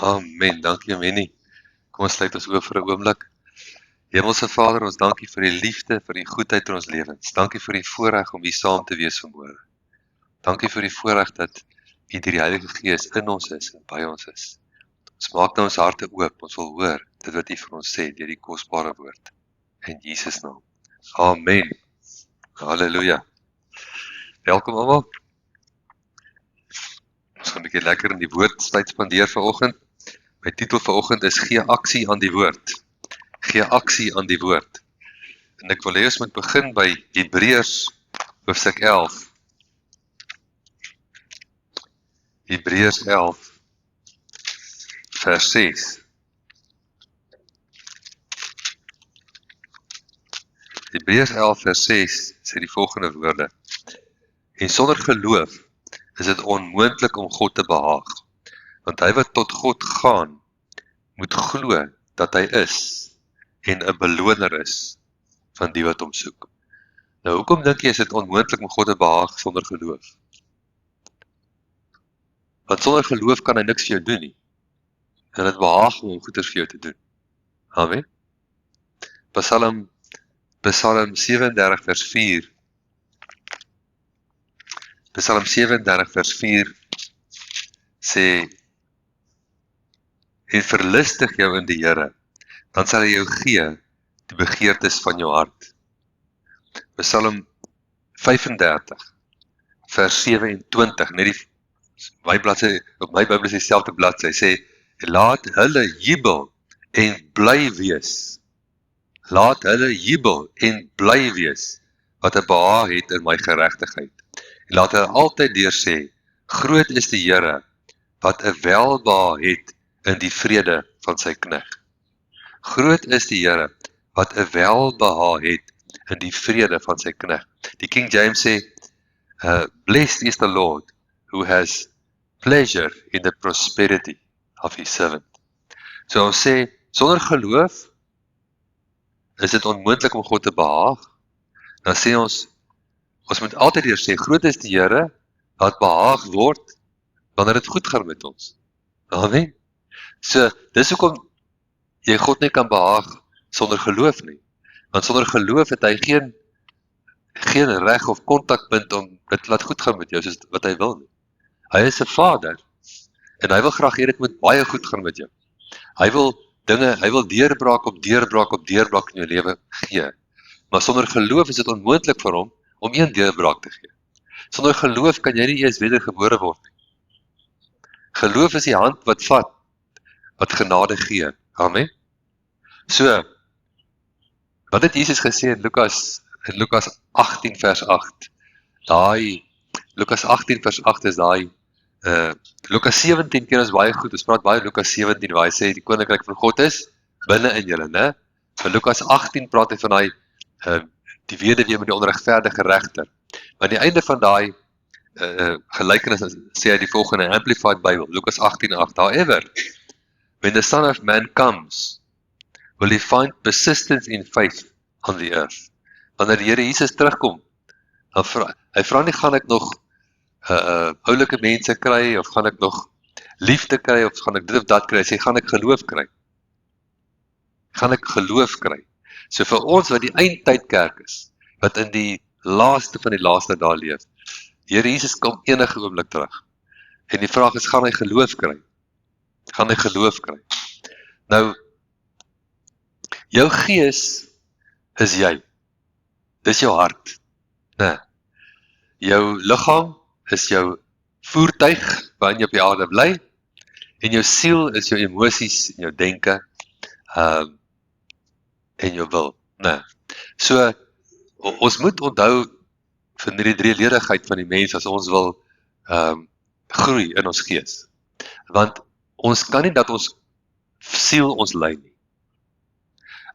Amen, dankie Minnie. Kom ons sluit ons oë vir 'n oomblik. Hemelse Vader, ons dankie vir die liefde, vir die goedheid in ons lewens. Dankie vir die voorreg om hier saam te wees vanmôre. Dankie vir die voorreg dat U deur die Heilige Gees in ons is en by ons is. Ons maak nou ons harte oop, ons wil hoor dit wat U vir ons sê deur die kosbare woord. In Jesus naam. Amen. Halleluja. Welkom almal. Ons gaan 'n bietjie lekker in die woord tyd spandeer vanoggend. My titel vanoggend is Gee aksie aan die woord. Gee aksie aan die woord. En ek wil hê ons moet begin by Hebreërs hoofstuk 11. Hebreërs 11 vers 6. Hebreërs 11 vers 6 sê die volgende woorde: En sonder geloof is dit onmoontlik om God te behaag, want hy wat tot God gaan, moet glo dat hy is en 'n beloner is van die wat hom soek. Nou, hoekom dink jy is dit onmoontlik om God te behaag sonder geloof? Want sonder geloof kan hy niks vir jou doen nie. En dit behaag hom om goeders vir jou te doen. Amen. Psalm 37 vers 4. Psalm 37 vers 4 sê: En verlustig jou in die Here, dan sal hy jou gee die begeertes van jou hart. Psalm 35 vers 27, net die my bladsy, op my Bybel is dieselfde bladsy, sê: Laat hulle jubel en bly wees. Laat hulle jubel en bly wees wat 'n behaag het in my geregtigheid. En laat hulle altyd deur sê: Groot is die Here wat 'n welbehaag het in die vrede van sy knegt. Groot is die Here wat 'n welbehaag het in die vrede van sy knegt. Die King James sê, Blessed is the Lord who has pleasure in the prosperity of his servant. So ons sê, sonder geloof is dit onmoontlik om God te behaag. Dan sê ons moet altyd eers sê, groot is die Here wat behaag word wanneer dit goed gaan met ons. Amen. So, dis hoekom jy God nie kan behaag sonder geloof nie. Want sonder geloof het hy geen reg of kontakpunt om dit laat goed gaan met jou soos wat hy wil nie. Hy is 'n Vader en hy wil graag hê dit moet baie goed gaan met jou. Hy wil deurbraak op deurbraak op deurbraak in jou lewe gee. Maar sonder geloof is dit onmoontlik vir hom om een deurbraak te gee. Sonder geloof kan jy nie eers wedergebore word nie. Geloof is die hand wat vat, wat genade gee. Amen. So, wat het Jesus gesê in Lukas 18 vers 8? Lukas 18 vers 8 is Lukas 17 keer is baie goed, ons praat baie Lukas 17 waar hy sê die koninkryk van God is binne in julle, né? Van Lukas 18 praat hy van die weduwee met die onregverdige regter. Maar aan die einde van daai gelykenis sê hy die volgende Amplified Bible, Lukas 18:8. However, when the Son of Man comes, will he find persistence in faith on the earth? Wanneer die Here Jesus terugkom, hy vra nie, gaan ek nog oulike mense kry, of gaan ek nog liefde kry, of gaan ek dit of dat kry, hy sê, gaan ek geloof kry? Gaan ek geloof kry? So vir ons wat die eindtydkerk is, wat in die laaste van die laaste dae leef, Here Jesus kom enige oomblik terug. En die vraag is, gaan hy geloof kry? Gaan hy geloof kry? Nou, jou gees is jy. Dis jou hart. Nee. Jou liggaam is jou voertuig waarin jy op die aarde bly, en jou siel is jou emosies, en jou denke, en jou wil. Nee. So, ons moet onthou van die drieledigheid van die mens as ons wil groei in ons gees. Want ons kan nie dat ons siel ons lei nie.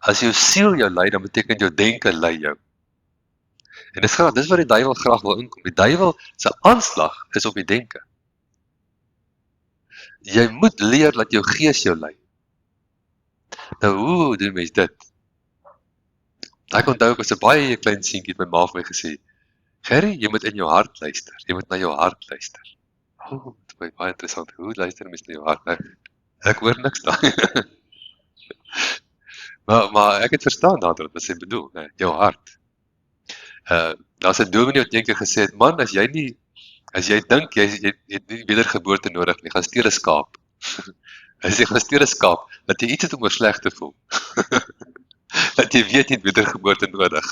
As jou siel jou lei, dan beteken jou denke lei jou. En dis wat die duiwel graag wil inkom. Die duiwel se aanslag is op die denke. Jy moet leer dat jou gees jou lei. Nou, hoe doen mens dit? Ek onthou, ek was 'n baie klein seentjie, het my ma vir my gesê, Gerry, jy moet in jou hart luister. Jy moet na jou hart luister. Dit is baie interessant. Hoe luister mens na jou hart? Ek hoor niks daar. maar ek het verstaan daaroor wat sy bedoel, né? Jou hart. Daar's 'n dominee wat eendag gesê het, man, as jy dink jy het nie wedergeboorte nodig nie, gaan steel 'n skaap. As jy gaan steel 'n skaap, dat jy iets het om oor sleg te voel. Dat jy weet jy het wedergeboorte nodig.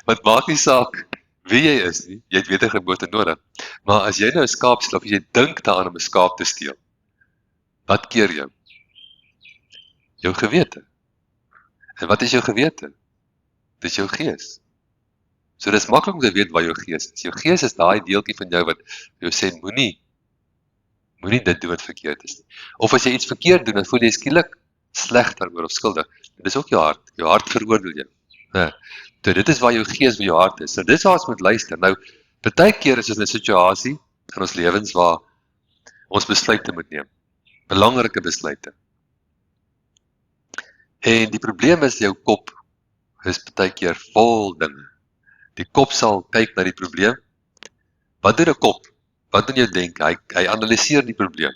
Want maak nie saak wie jy is nie, jy het wedergeboorte nodig. Maar as jy nou 'n skaap steel, of jy dink daaraan om 'n skaap te steel, wat keer jou? Jou gewete. En wat is jou gewete? Dis jou gees. So dis maklik om te weet waar jou gees is. Jou gees is daai deeltjie van jou wat jou sê moenie dit doen wat verkeerd is nie. Of as jy iets verkeerd doen, dan voel jy skielik sleg daaroor of skuldig. Dit is ook jou hart. Jou hart veroordeel jou. Nee. So dit is waar jou gees by jou hart is. So dis waar ons moet luister. Nou, baie keer is ons in 'n situasie in ons lewens waar ons besluite moet neem. Belangrike besluite. En die probleem is jou kop is baie keer vol dinge. Die kop sal kyk na die probleem. Wat doen 'n kop? Wat doen jou dink? Hy analiseer die probleem.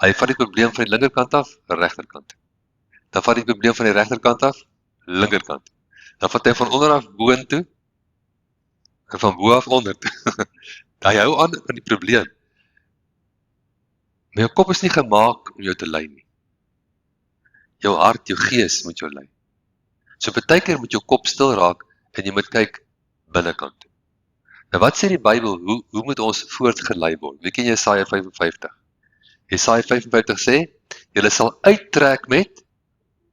Hy vat die probleem van die linkerkant af, regterkant. Dan vat die probleem van die regterkant af, linkerkant. Dan vat hy van onder af boontoe en van bo af onder toe. Hy hou aan die probleem. Maar jou kop is nie gemaak om jou te lei nie. Jou hart, jou gees moet jou lei. So baie keer moet jou kop stil raak en jy moet kyk binnekant toe. Nou wat sê die Bybel, hoe moet ons voortgelei word? Wie ken Jesaja 55? Jesaja 55 sê, julle sal uittrek met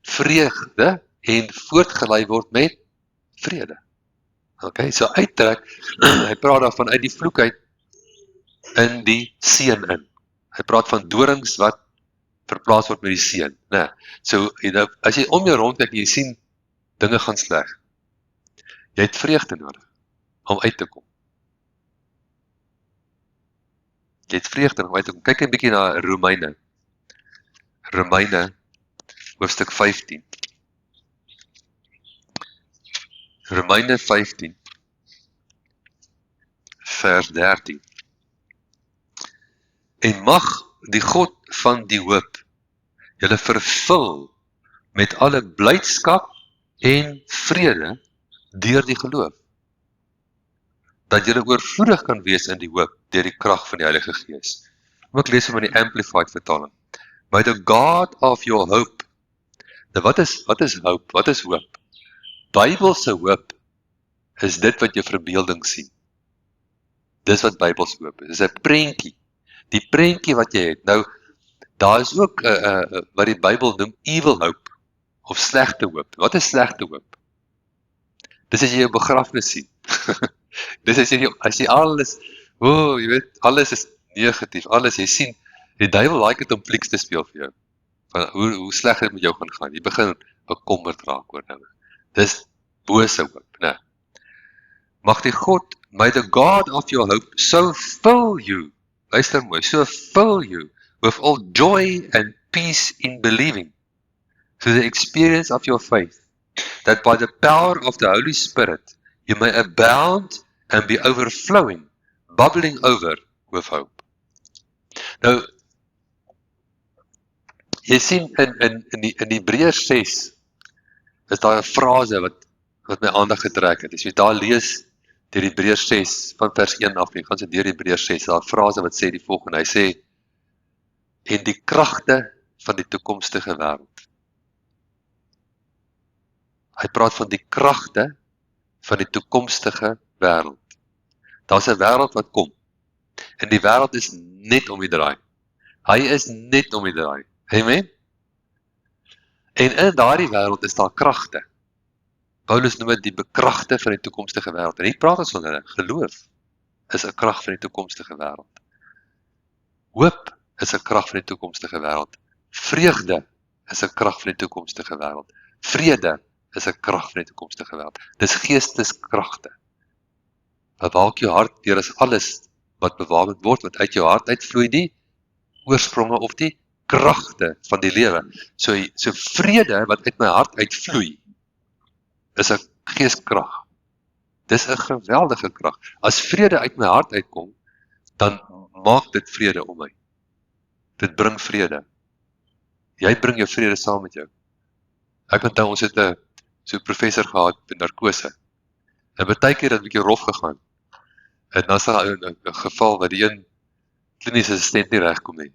vreugde en voortgelei word met vrede. Okay, so uittrek, hy praat daarvan uit die vloek uit in die seën in. Hy praat van dorings wat verplaas word met die seën, né? So, as jy om jou rond kyk en jy sien dinge gaan sleg, jy het vreugde nodig om uit te kom. Jy het vreugde om uit te kom. Kyk 'n bietjie na Romeine hoofstuk 15. Romeine 15 vers 13. En mag die God van die hoop julle vervul met alle blydskap en vrede deur die geloof, dat julle oorvloedig kan wees in die hoop deur die krag van die Heilige Gees. Ek lees hom in die Amplified vertaling. By the God of your hope. Nou wat is hoop? Wat is hoop? Bybelse hoop is dit wat jou verbeelding sien. Dis wat Bybelse hoop is. Dis 'n prentjie. Die prentjie wat jy het. Nou, daar is ook wat die Bybel noem evil hope of slegte hoop. Wat is slegte hoop? Dis as jy jou begrafnis sien. Dis as jy alles, jy weet, alles is negatief, alles jy sien. Die duiwel like dit om flieks te speel vir jou. Van hoe sleg dit met jou gaan. Jy begin bekommerd raak oor dinge. Dis bose hoop, né? Mag die God, may the God of your hope so fill you, luister mooi, so fill you with all joy and peace in believing, through the experience of your faith, that by the power of the Holy Spirit, you may abound and be overflowing, bubbling over with hope. Nou, jy sien in Hebreërs 6, is daar 'n frase wat my aandag getrek het. As jy daar lees, deur Hebreërs 6, van vers 1 af, jy gaan so deur Hebreërs 6, daar 'n frase wat sê die volgende, hy sê, en die kragte van die toekomstige wêreld. Hy praat van die kragte van die toekomstige wêreld. Daar's 'n wêreld wat kom, en die wêreld is net om die draai. Hy is net om die draai. Amen? En in daardie wêreld is daar kragte. Paulus noem dit die bekragte van die toekomstige wêreld. En hier praat ons van hulle. Geloof is 'n krag van die toekomstige wêreld. Hoop is 'n krag van die toekomstige wêreld. Vreugde is 'n krag van die toekomstige wêreld. Vrede is 'n krag van die toekomstige wêreld. Dis geesteskragte. Bewaak jou hart deur is alles wat bewaar moet word, wat uit jou hart uitvloei, die oorspronge of die kragte van die lewe. So vrede wat uit my hart uitvloei, is 'n geeskrag. Dis 'n geweldige krag. As vrede uit my hart uitkom, dan maak dit vrede om my. Dit bring vrede. Jy bring jou vrede saam met jou. Ek onthou ons het 'n so 'n professor gehad met narkose. En baie keer het 'n bietjie rof gegaan. En dan is daar 'n geval waar die een kliniese assistent nie regkom nie.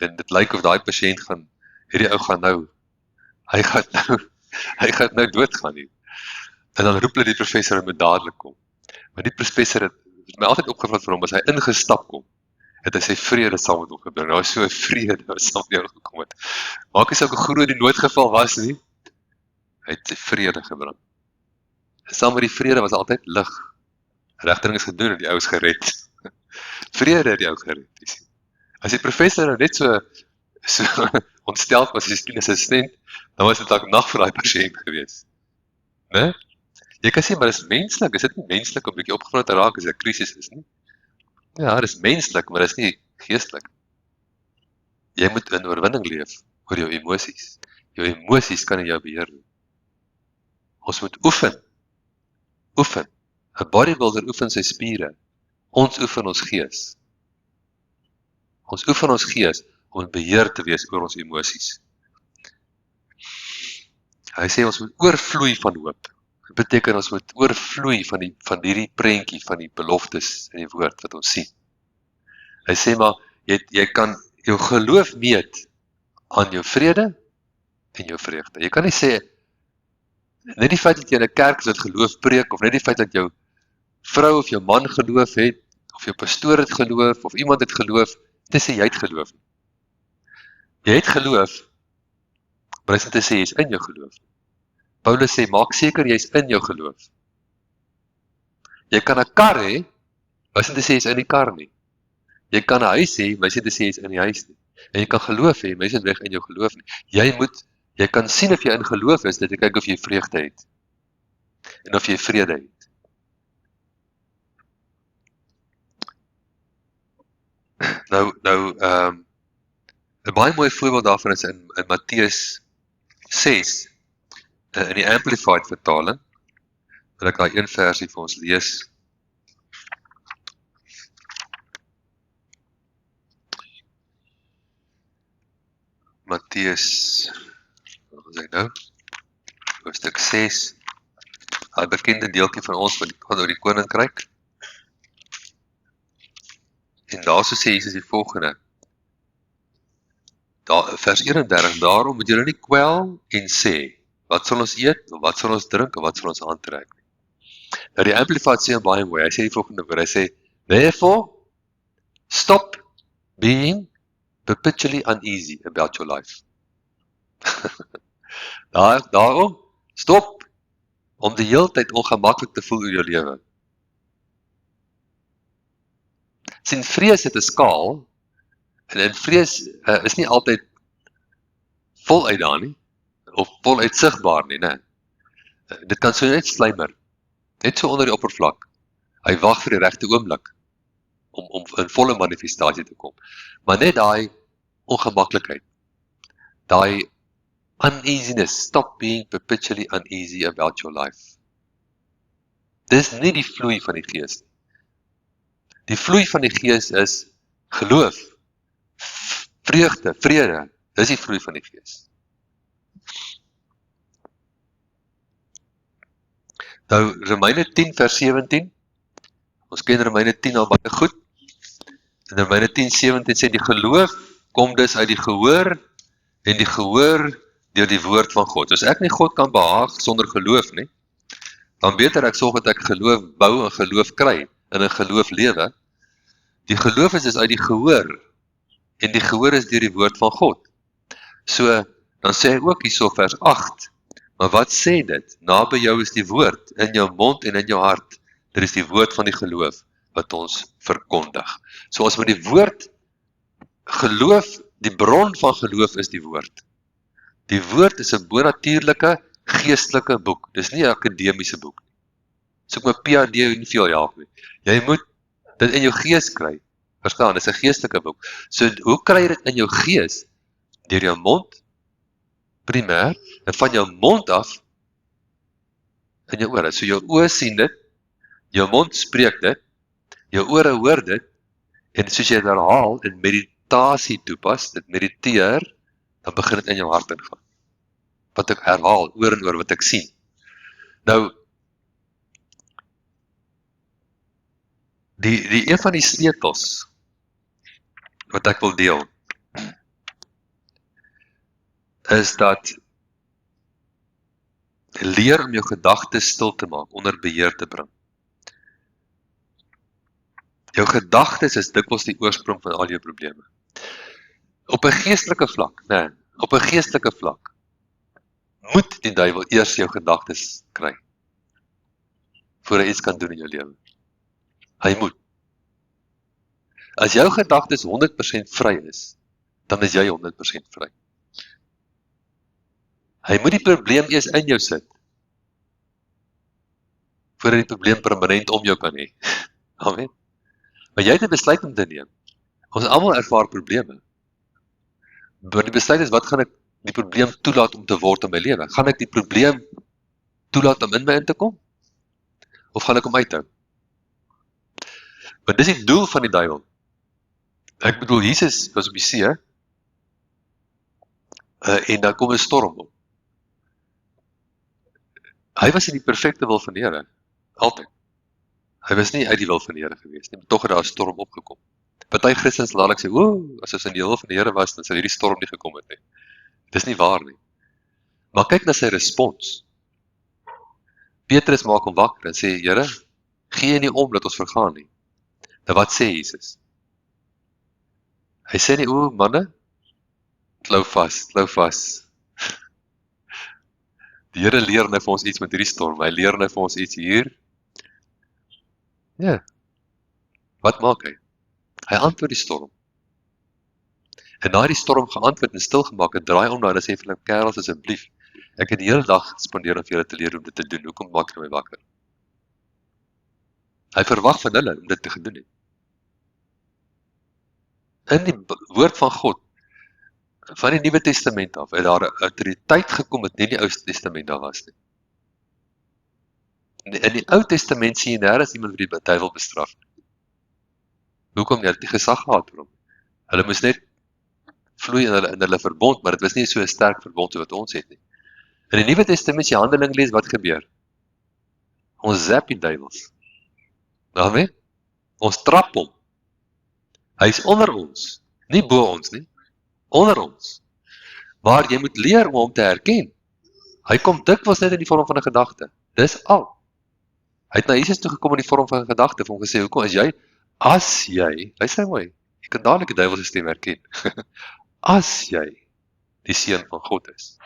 En dit lyk of daai pasiënt gaan hierdie ou gaan nou hy gaan nou doodgaan nie. En dan roep hulle die professor om dadelik kom. Maar die professor het my altyd opgevra vir hom as hy ingestap kom, het hy sy vrede saam met hom gebring. Daar was so 'n vrede wat saam met hom gekom het. Maak nie saak hoe groot die noodgeval was nie. Hy het sy vrede gebring. En saam met die vrede was altyd lig. Regting is gedoen en die ou is gered. Vrede het die ou gered. As die professor nou net so ontsteld was as die assistent, dan was dit dalk nag vir daai pasiënt gewees. Né? Jy kan sê maar dis menslik, is dit nie menslik om 'n bietjie opgevra te raak as 'n krisis is nie? Ja, dis menslik, maar dis nie geestelik. Jy moet in oorwinning leef oor jou emosies. Jou emosies kan nie jou beheer nie. Ons moet oefen. Oefen. 'n Bodybuilder oefen sy spiere. Ons oefen ons gees. Ons oefen ons gees om in beheer te wees oor ons emosies. Hy sê ons moet oorvloei van hoop. Dit beteken ons moet oorvloei van hierdie prentjie van die beloftes in die woord wat ons sien. Hy sê maar jy kan jou geloof meet aan jou vrede en jou vreugde. Jy kan nie sê net die feit dat jy in 'n kerk is wat geloof preek of net die feit dat jou vrou of jou man geloof het of jou pastoor het geloof of iemand het geloof, dit sê jy het geloof. Jy het geloof, maar dit is nie te sê jy is in jou geloof. Paulus sê, maak seker jy is in jou geloof. Jy kan 'n kar hê, maar dit is nie te sê jy is in die kar nie. Jy kan 'n huis hê, maar dit is nie te sê jy is in die huis nie. En jy kan geloof hê, maar jy is nie reg in jou geloof nie. Jy kan sien of jy in geloof is, dat jy kyk of jy vreugde het. En of jy vrede het. Nou, 'n baie mooi voorbeeld daarvan is in Matteus 6, in die Amplified vertaling, wil ek daai een versie vir ons lees. Matteus, wat was ek nou? Hoofstuk 6, daai bekende deeltjie van ons wat gaan oor die koninkryk. En daarso sê Jesus die volgende. Vers 31, daarom moet julle nie kwel en sê, wat sal ons eet, of wat sal ons drink, of wat sal ons aantrek nie. Nou die Amplified sê baie mooi, hy sê die volgende woord, hy sê, therefore, stop being perpetually uneasy about your life. Daarom, stop om die hele tyd ongemaklik te voel oor jou lewe. Sien, vrees het 'n skaal, en vrees is nie altyd voluit daar nie, of voluit sigbaar nie, né? Dit kan so net sluimer, net so onder die oppervlak. Hy wag vir die regte oomblik, om in volle manifestasie te kom. Maar net daai ongemaklikheid, daai uneasiness, stop being perpetually uneasy about your life. Dis nie die vloei van die gees nie. Die vloei van die gees is geloof, vreugde, vrede, dis die vloei van die gees. Nou, Romeine 10 vers 17, ons ken Romeine 10 al baie goed, en Romeine 10, 17 sê die geloof kom dus uit die gehoor, en die gehoor deur die woord van God. As ek nie God kan behaag sonder geloof nie, dan beter ek sorg dat ek geloof bou en geloof kry, in 'n geloof lewe. Die geloof is dus uit die gehoor, en die gehoor is deur die woord van God. So, dan sê hy ook hierso vers 8, maar wat sê dit? Naby jou is die woord, in jou mond en in jou hart. Dit is die woord van die geloof, wat ons verkondig. So as met die woord, geloof, die bron van geloof is die woord. Die woord is 'n bonatuurlike, geestelike boek. Dis nie 'n akademiese boek nie. Soek my PhD nie veel help nie. Jy moet dit in jou gees kry. Verstaan, dis 'n geestelike boek. So hoe kry jy dit in jou gees? Deur jou mond, primêr, en van jou mond af in jou ore. So jou oë sien dit, jou mond spreek dit, jou ore hoor dit, en soos jy dit herhaal en meditasie toepas, dit mediteer, dan begin dit in jou hart ingaan. Wat ek herhaal, oor en oor wat ek sien. Nou, die een van die sleutels, wat ek wil deel, is dat leer om jou gedagtes stil te maak, onder beheer te bring. Jou gedagtes is dikwels die oorsprong van al jou probleme. Op 'n geestelike vlak, op 'n geestelike vlak, moet die duiwel eers jou gedagtes kry, voor hy iets kan doen in jou lewe. Hy moet. As jou gedagtes 100% vry is, dan is jy 100% vry. Hy moet die probleem eers in jou sit, voordat die probleem permanent om jou kan hê. Amen. Maar jy het 'n besluit om te neem. Ons almal ervaar probleme. Maar die besluit is, wat gaan ek die probleem toelaat om te word in my lewe? Gaan ek die probleem toelaat om in my in te kom? Of gaan ek hom uithou? Want dis die doel van die duiwel. Ek bedoel, Jesus was op die see, en dan kom 'n storm op. Hy was in die perfekte wil van die Here, altyd. Hy was nie uit die wil van die Here gewees nie, maar tog het daar 'n storm opgekom. Party Christens laat ek sê, as ons in die wil van die Here was, dan sou hierdie storm nie gekom het nie. Dis nie waar nie. Maar kyk na sy respons. Petrus maak hom wakker en sê, Here, gee nie om dat ons vergaan nie. Nou wat sê Jesus? Hy sê nie, manne, klou vas. Die Here leer nou vir ons iets met hierdie storm. Hy leer nou vir ons iets hier. Ja. Wat maak hy? Hy antwoord die storm. En na die storm geantwoord en stilgemaak en draai om na hulle sê vir hulle, kerels asseblief, ek het die hele dag spandeer om vir julle te leer om dit te doen. Hoekom maak jy my wakker? Hy verwag van hulle om dit te gedoen het. In die woord van God, van die Nuwe Testament af, het daar 'n autoriteit gekom wat nie in die Ou Testament daar was nie. In die Ou Testament sien jy nêrens iemand wat die duiwel bestraf. Hoekom nie? Hulle het nie gesag gehad vir hom. Hulle moes net vloei in hulle verbond, maar dit was nie so 'n sterk verbond soos wat ons het nie. In die Nuwe Testament, as jy Handelinge lees, wat gebeur? Ons zap die duiwels. Amen. Ons trap hom. Hy is onder ons, nie bo ons nie. Onder ons. Maar jy moet leer om hom te herken. Hy kom dikwels net in die vorm van 'n gedagte. Dis al. Hy het na Jesus toe gekom in die vorm van 'n gedagte, vir hom gesê, hoekom as jy, luister mooi, jy kan dadelik die duiwel se stem herken. As jy die seun van God is,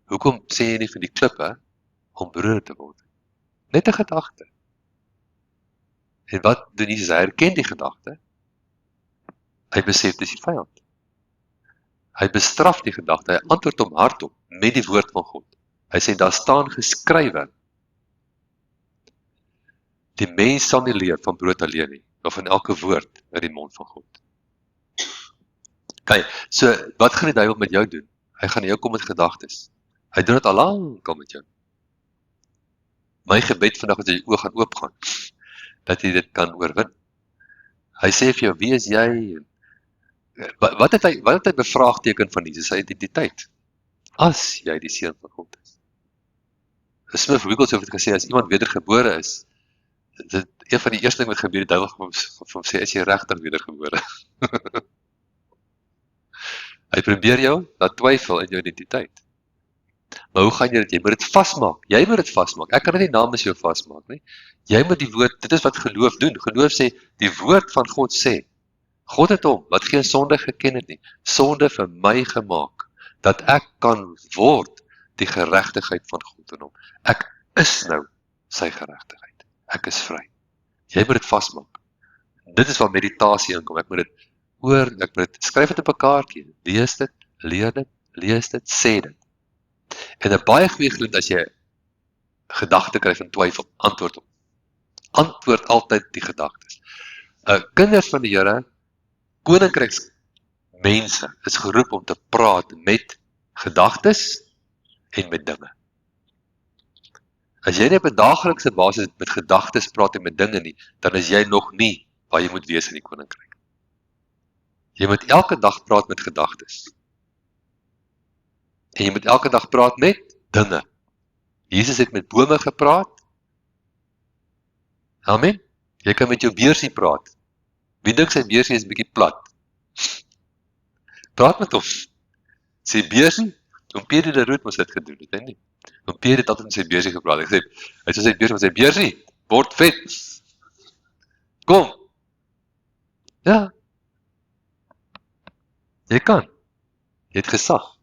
hoekom sê jy nie vir die klippe om brood te word? Net 'n gedagte. En wat doen Jesus? Hy herken die gedagte. Hy besef dis die vyand. Hy bestraf die gedagte, hy antwoord hom hardop met die woord van God. Hy sê, daar staan geskrywe, die mens sal nie leef van brood alleen nie, of van elke woord uit die mond van God. Kyk, so, wat gaan die duiwel met jou doen? Hy gaan jou kom met gedagtes. Hy doen dit al lang kom met jou. My gebed vandag is dat jy oë gaan oopgaan, dat jy dit kan oorwin. Hy sê vir jou, wie is jy? Wat het hy bevraagteken van Jesus, sy identiteit? As jy die seun van God is. Smith Wigglesworth het gesê, as iemand wedergebore is, dit een van die eerste ding wat gebeur, die duiwel gaan sê, is jy regtig wedergebore? Hy probeer jou, laat twyfel in jou identiteit. Maar hoe gaan jy dit? Jy moet dit vasmaak. Jy moet dit vasmaak. Ek kan dit nie namens jou vasmaak nie. Jy moet die woord, dit is wat geloof doen. Geloof sê, die woord van God sê, God het hom, wat geen sonde geken het nie, sonde vir my gemaak, dat ek kan word die geregtigheid van God in hom. Ek is nou sy geregtigheid. Ek is vry. Jy moet dit vasmaak. Dit is waar meditasie inkom. Ek moet dit skryf dit op 'n kaartjie. Lees dit, leer dit, sê dit. En 'n baie goeie geleentheid as jy gedagte kry van twyfel, antwoord op. Antwoord altyd die gedagtes. Kinders van die Here, koninkryksmense is geroep om te praat met gedagtes en met dinge. As jy nie op 'n daaglikse basis met gedagtes praat en met dinge nie, dan is jy nog nie waar jy moet wees in die koninkryk. Jy moet elke dag praat met gedagtes. En jy moet elke dag praat met dinge. Jesus het met bome gepraat. Amen. Jy kan met jou beursie praat. Wie dink sy beursie is 'n bietjie plat? Praat met hom. Sy beursie, oom Pierre de Rood moes dit gedoen het, hè nie? Oom Pierre het altyd met sy beursie gepraat. Hy sê, hy sê sy beursie met sy beursie, word vet. Kom. Ja. Jy kan. Jy het gesag.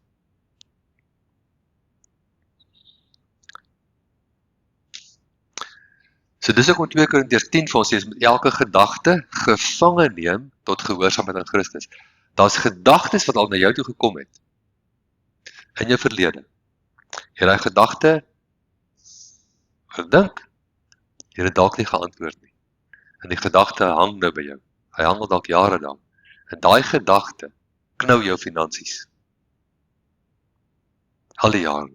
So dis ook om 2 Korintiërs 10 vir ons sê, met elke gedagte gevange neem tot gehoorsaamheid aan Christus. Daar's gedagtes wat al na jou toe gekom het in jou verlede. Jy het daai gedagte gedink, jy het dalk nie geantwoord nie. En die gedagte hang nou by jou. Hy hang al dalk jare daar. En daai gedagte knou jou finansies. Al die jare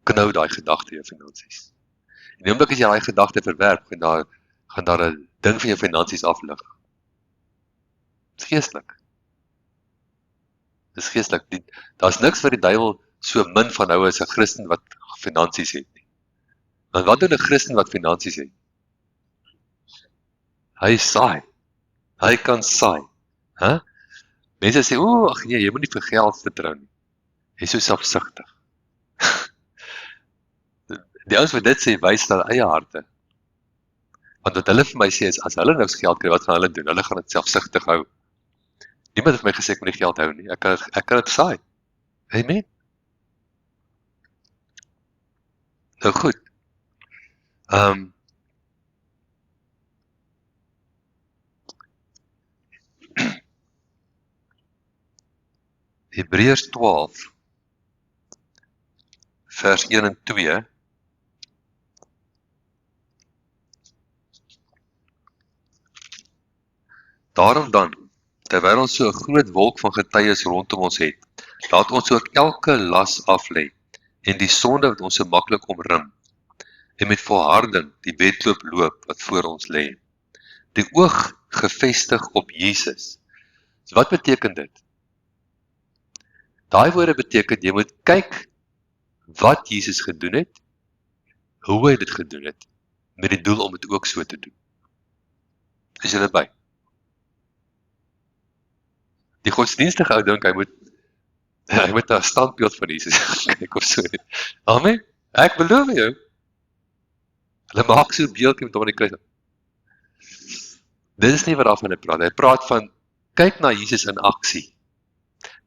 knou daai gedagte jou finansies. En die oomblik as jy daai gedagte verwerp, gaan daar 'n ding van jou finansies aflig. Dis geestelik. Dis geestelik. Daar's niks wat die duiwel so min van hou as 'n Christen wat finansies het nie. Want wat doen 'n Christen wat finansies het? Hy saai. Hy kan saai. Hè? Mense sê, "O, ag nee, jy moet nie vir geld vertrou nie. Jy's so selfsugtig." Die ouens wat dit sê, wys hulle eie harte. Want wat hulle vir my sê is, as hulle nou geld kry, wat gaan hulle doen? Hulle gaan dit selfsugtig hou. Niemand het my gesê ek moet nie geld hou nie. Ek kan dit saai. Amen. Nou goed. Hebreërs 12 vers 1 en 2. Daarom dan, terwyl ons so 'n groot wolk van getuies rondom ons het, laat ons ook elke las aflê en die sonde wat ons so maklik omring, en met volharding die wedloop loop wat voor ons lê. Die oog gefestig op Jesus. So wat beteken dit? Daai woorde beteken jy moet kyk wat Jesus gedoen het, hoe hy dit gedoen het, met die doel om dit ook so te doen. Is jy by? Die godsdienstige ou dink hy moet 'n standbeeld van Jesus kyk of so. Amen. Ek beloof jou. Hulle maak so 'n beeldjie met hom aan die kruis. Dit is nie waarvan hy praat. Hy praat van kyk na Jesus in aksie.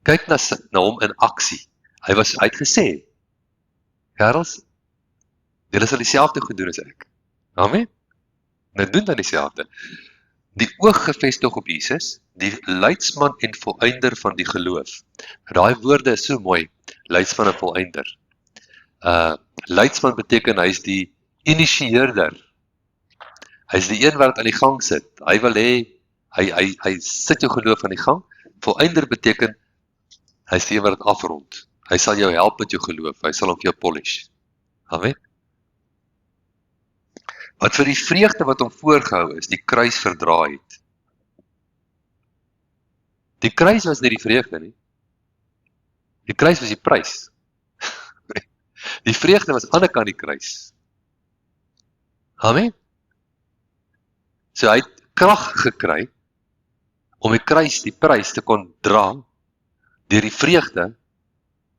Kyk na hom in aksie. Hy het gesê, "Kerels, julle sal dieselfde goed doen as ek." Amen. Nou doen dan dieselfde. Die oog gefestig op Jesus, die leidsman en volëinder van die geloof. Daai woorde is so mooi, leidsman en volëinder. Leidsman beteken hy is die initieerder. Hy is die een wat aan die gang sit. Hy wil hê hy sit jou geloof aan die gang. Volëinder beteken hy is die een wat dit afrond. Hy sal jou help met jou geloof. Hy sal hom vir jou polish. Amen. Wat vir die vreugde wat hom voorgehou is, die kruis verdra het. Die kruis was nie die vreugde nie. Die kruis was die prys. Die vreugde was aan die ander kant die kruis. Amen. So hy het krag gekry om die kruis, die prys te kon dra deur die vreugde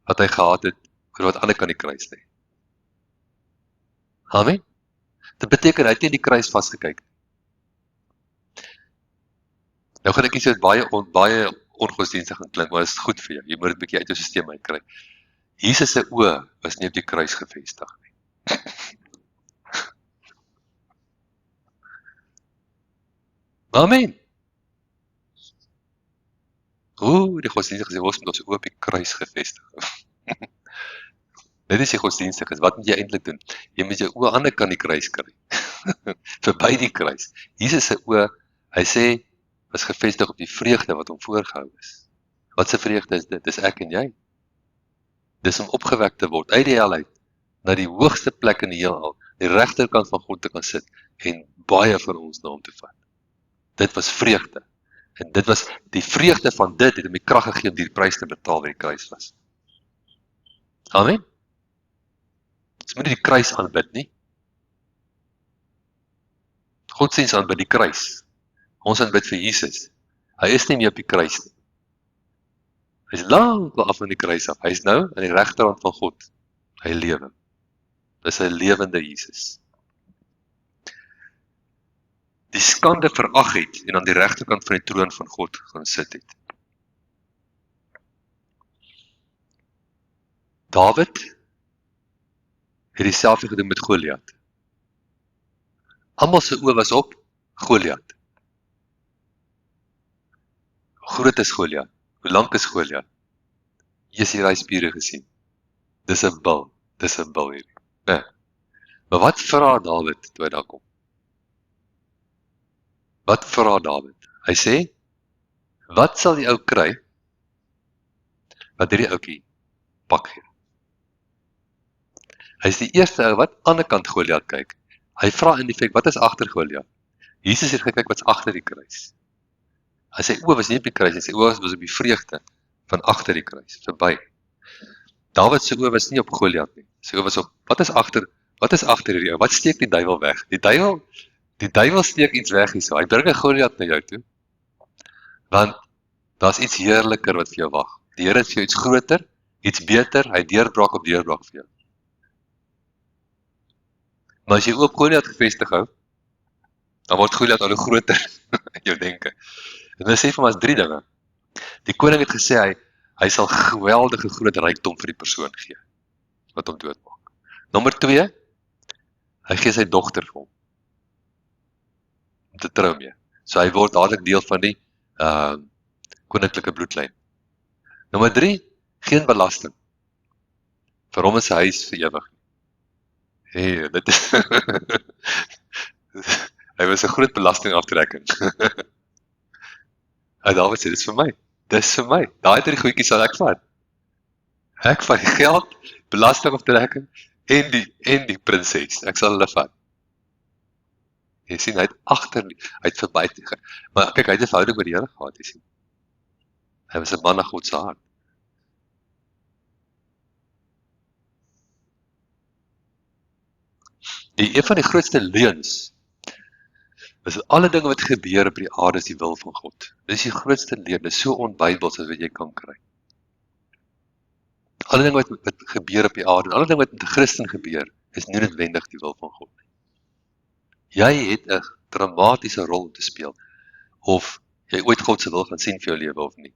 wat hy gehad het oor wat aan die kant die kruis lê. Amen. Dit beteken hy het nie die kruis vasgekyk. Nou gaan ek iets baie ongodsdienstig gaan klink, maar dit is goed vir jou. Jy moet dit 'n bietjie uit jou stelsel uitkry. Jesus se oë was nie op die kruis gefestig nie. Amen. Die godsdienstige sê ons moet ons oë op die kruis gefestig. Dit is die godsdienstig is. Wat moet jy eintlik doen? Jy moet jou oë aan die kant die kruis kry. Verby die kruis. Jesus se oë, hy sê, was gefestig op die vreugde wat hom voorgehou is. Wat se vreugde is dit? Dis ek en jy. Dis om opgewek te word uit die hel uit, na die hoogste plek in die heelal, die regterkant van God te kan sit, en baie vir ons na hom te vat. Dit was vreugde. En dit was die vreugde van dit, het hom die krag gegee om die prys te betaal wat die kruis was. Amen. Ons moet nie die kruis aanbid nie. Godsdienst aanbid die kruis. Ons aanbid vir Jesus. Hy is nie meer op die kruis nie. Hy is lang af van die kruis af. Hy is nou aan die regterhand van God. Hy lewe. Dis 'n lewende Jesus. Die skande verag het en aan die regterkant van die troon van God gaan sit het. Dawid het dieselfde gedoen met Goliat. Almal se oë was op Goliat. Hoe groot is Goliat? Hoe lank is Goliat? Jy het hierdie spiere gesien. Dis 'n bil hierdie. Nee. Maar wat vra Dawid toe hy daar kom? Wat vra Dawid? Hy sê, wat sal die ou kry wat hierdie ouetjie pak gee? Hy is die eerste ou wat aan die kant Goliat kyk. Hy vra in die feit, wat is agter Goliat? Jesus het gekyk wat's agter die kruis. Hy sê oë was nie op die kruis, hy sê oë was op die vreugde van agter die kruis, verby. Dawid se oë was nie op Goliat nie. Sy oë was op, wat is agter hierdie ou? Wat steek die duiwel weg? Die duiwel steek iets weg hierso. Hy bring 'n Goliat na jou toe. Want daar's iets heerliker wat vir jou wag. Die Here het vir jou iets groter, iets beter, hy deurbraak op deurbraak vir jou. Maar as jy oop Goliat gevestig hou, dan word Goliat al hoe groter in jou denke. En hy sê vir ons 3 dinge. Die koning het gesê hy sal geweldige groot rykdom vir die persoon gee wat hom doodmaak. Nommer 2, hy gee sy dogter vir hom om te trou mee. So hy word dadelik deel van die koninklike bloedlyn. Nommer 3, geen belasting. Vir hom is sy huis vir ewig. Hey, dit is hy was 'n groot belastingaftrekking. Dawid sê, dis vir my. Daai 3 goedjies sal ek vat. Ek vat die geld, belastingaftrekking en die prinses. Ek sal hulle vat. Jy sien, hy het verby tegen. Maar kyk, hy het 'n verhouding met die Here gehad, jy sien. Hy was 'n man na God se hart. Een van die grootste leuns is dat alle dinge wat gebeur op die aarde is die wil van God. Dis die grootste leuen, dis so onbybels as wat jy kan kry. Alle dinge wat gebeur op die aarde, en alle dinge wat met 'n Christen gebeur, is nie noodwendig die wil van God. Jy het 'n dramatiese rol om te speel, of jy ooit God se wil gaan sien vir jou lewe of nie.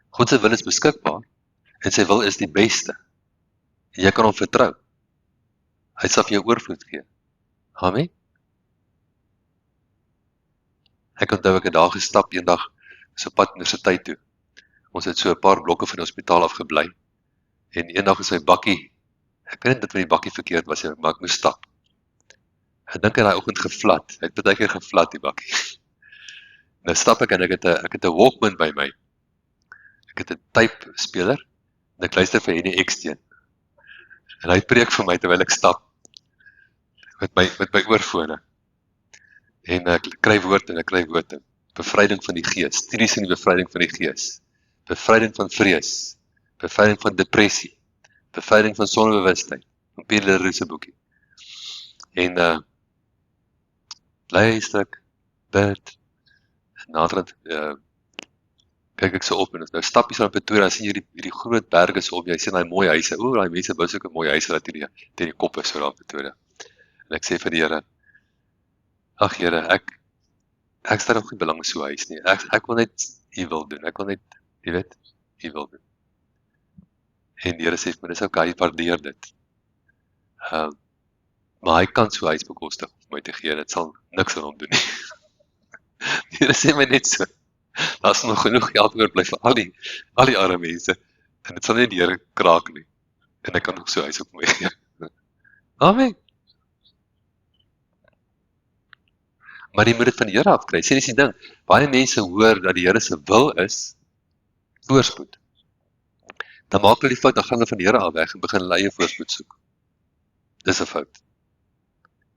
God se wil is beskikbaar, en sy wil is die beste. En jy kan hom vertrou. Hy sal vir jou oorvloed gee. Amen. Ek onthou ek het daar gestap eendag so pad universiteit toe. Ons het so 'n paar blokke van die hospitaal af gebly. En eendag is my bakkie, ek weet nie dat my bakkie verkeerd was, maar ek moes stap. Ek dink hy daai oggend geflat. Hy het baie keer geflat die bakkie. Nou stap ek en ek het 'n Walkman by my. Ek het 'n tape speler en ek luister vir Henny Ekstein. En hy preek vir my terwyl ek stap met my oorfone. En ek kry woorde. Bevryding van die gees, studies in die bevryding van die gees, bevryding van vrees, bevryding van depressie, bevryding van sonbewustheid, van Pierre Leroux se boekie. En luister ek, bid, en naderhand kyk ek so op en nou stap jy so op Pretoria, sien jy hierdie groot berge so op, jy sien daai mooi huise. Daai mense bou sulke mooi huise dat teen die kop is so daar op Pretoria. En ek sê vir die Here, ag Here, ek stel nog nie belang in so 'n huis nie. Ek wil net U wil doen. Ek wil net, jy weet, U wil doen. En die Here sê vir my, dis okay, hy waardeer dit. Maar hy kan so 'n huis bekostig om my te gee. Dit sal niks aan hom doen nie. Die Here sê my net so. Daar's nog genoeg geld oorbly vir al die arme mense. En dit sal nie die Here kraak nie. En ek kan nog so 'n huis op my gee. Amen. Maar jy moet dit van die Here afkry. Sien, dis die ding. Baie mense hoor dat die Here se wil is voorspoed. Dan maak hulle die fout, dan gaan hulle van die Here af weg en begin hulle eie voorspoed soek. Dis 'n fout.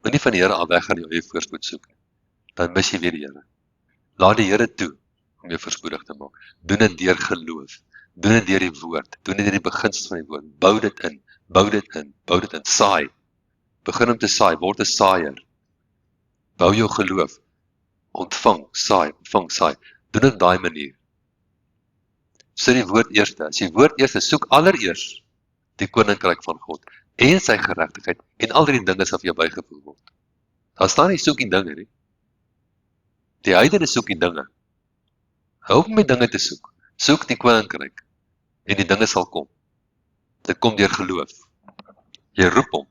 Moenie van die Here af weg gaan jou eie voorspoed soek. Dan mis jy weer die Here. Laat die Here toe om jou voorspoedig te maak. Doen dit deur geloof. Doen dit deur die woord, doen dit deur die beginsels van die woord, bou dit in, bou dit in, bou dit in, saai, begin om te saai, word 'n saaier, bou jou geloof, ontvang, saai, doen dit op daai manier. Sit die woord eerste, as jy woord eerste, soek allereers die koninkryk van God, en sy geregtigheid, en al die dinge sal vir jou bygevoeg word. Daar staan nie soek die dinge nie, die heidene soek die dinge, hou op met dinge te soek die koninkryk, en die dinge sal kom, dit kom deur geloof, jy roep hom.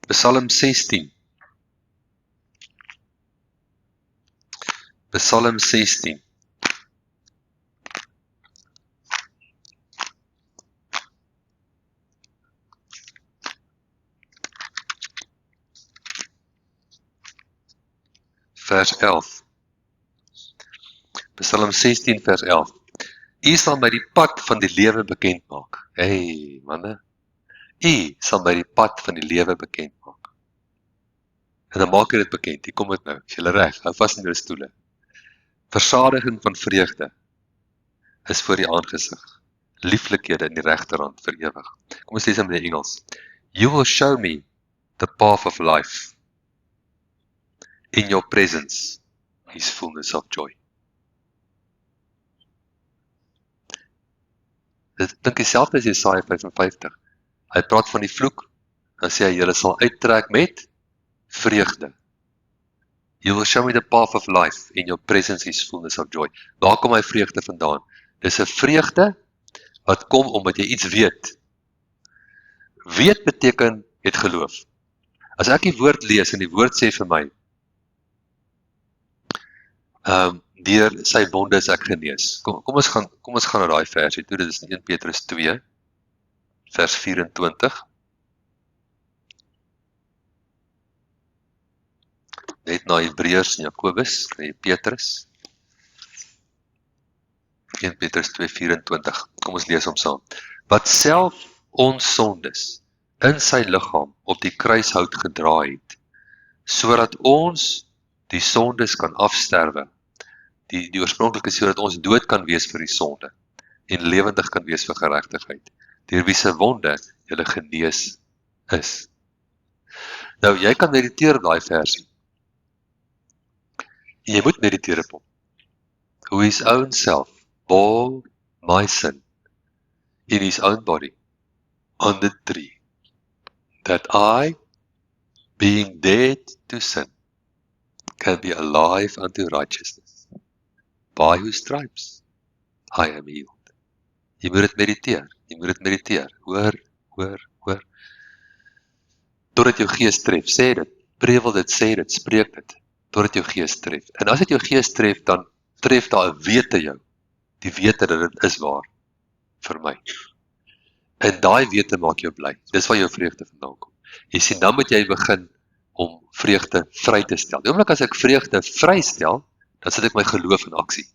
Psalm 16, Psalm 16, vers 11, Psalm 16 vers 11, U sal my die pad van die lewe bekend maak, hey manne, U sal my die pad van die lewe bekend maak, en dan maak jy dit bekend, hier kom dit nou, as jylle reg, hou vast in die stoele, versadiging van vreugde, is voor die aangesig, lieflikhede in die regterhand vir ewig. Kom ons lees in die Engels. You will show me the path of life. In your presence is fullness of joy. Dit dink dieselfde as Jesaja 55. Hy praat van die vloek, dan sê hy, julle sal uittrek met vreugde. You will show me the path of life. In your presence is fullness of joy. Waar kom hy vreugde vandaan? Dis 'n vreugde wat kom omdat jy iets weet. Weet beteken het geloof. As ek die woord lees en die woord sê vir my, deur sy wonde is ek genees. Kom ons gaan na daai versie toe, dit is in 1 Petrus 2, vers 24. Net na Hebreërs en Jakobus, kry jy Petrus. 1 Petrus 2:24. Kom ons lees hom saam. Wat self ons sondes in sy liggaam op die kruishout gedra het, sodat ons die sondes kan afsterwe. Die oorspronklike sodat ons dood kan wees vir die sonde en lewendig kan wees vir geregtigheid. Deur wie se wonde julle genees is. Nou jy kan mediteer op daai versie. En jy moet mediteer op hom. Who his own self bore my sin in his own body on the tree, that I, being dead to sin, can be alive unto righteousness. By whose stripes I am healed. Jy moet dit mediteer, hoor, totdat jou gees tref, sê dit, prewel dit, sê dit, spreek dit, totdat jou gees tref. En as dit jou gees tref, dan tref daar 'n wete jou, die wete dat dit is waar, vir my. En daai wete maak jou bly, dis waar jou vreugde vandaan kom. Jy sien, dan moet jy begin om vreugde vry te stel. Die oomblik as ek vreugde vrystel, dan sit ek my geloof in aksie.